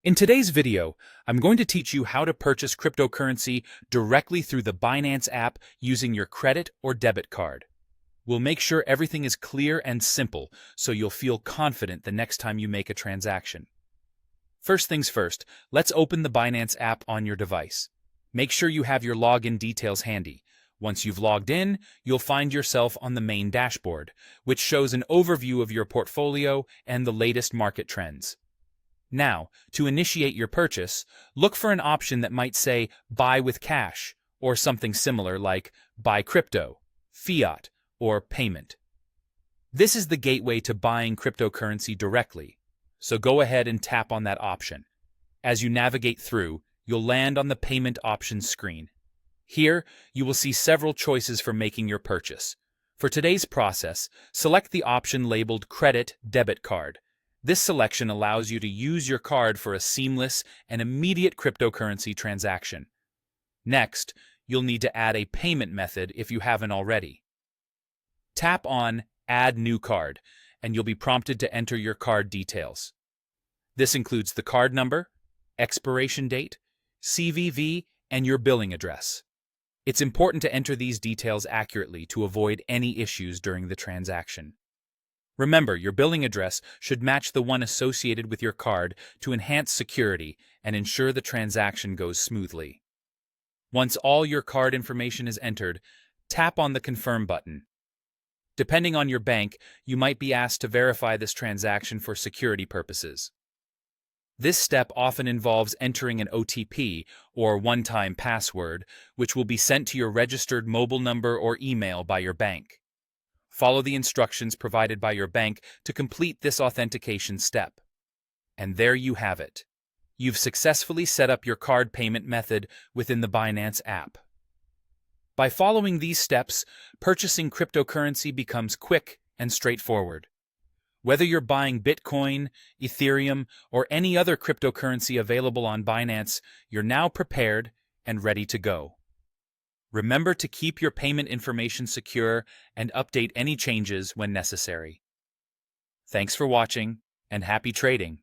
In today's video, I'm going to teach you how to purchase cryptocurrency directly through the Binance app using your credit or debit card. We'll make sure everything is clear and simple so you'll feel confident the next time you make a transaction. First things first, let's open the Binance app on your device. Make sure you have your login details handy. Once you've logged in, you'll find yourself on the main dashboard, which shows an overview of your portfolio and the latest market trends. Now, to initiate your purchase, look for an option that might say Buy with Cash, or something similar like Buy Crypto, Fiat, or Payment. This is the gateway to buying cryptocurrency directly, so go ahead and tap on that option. As you navigate through, you'll land on the Payment Options screen. Here, you will see several choices for making your purchase. For today's process, select the option labeled Credit Debit Card. This selection allows you to use your card for a seamless and immediate cryptocurrency transaction. Next, you'll need to add a payment method if you haven't already. Tap on Add New Card, and you'll be prompted to enter your card details. This includes the card number, expiration date, CVV, and your billing address. It's important to enter these details accurately to avoid any issues during the transaction. Remember, your billing address should match the one associated with your card to enhance security and ensure the transaction goes smoothly. Once all your card information is entered, tap on the Confirm button. Depending on your bank, you might be asked to verify this transaction for security purposes. This step often involves entering an OTP, or one-time password, which will be sent to your registered mobile number or email by your bank. Follow the instructions provided by your bank to complete this authentication step. And there you have it. You've successfully set up your card payment method within the Binance app. By following these steps, purchasing cryptocurrency becomes quick and straightforward. Whether you're buying Bitcoin, Ethereum, or any other cryptocurrency available on Binance, you're now prepared and ready to go. Remember to keep your payment information secure and update any changes when necessary. Thanks for watching, and happy trading!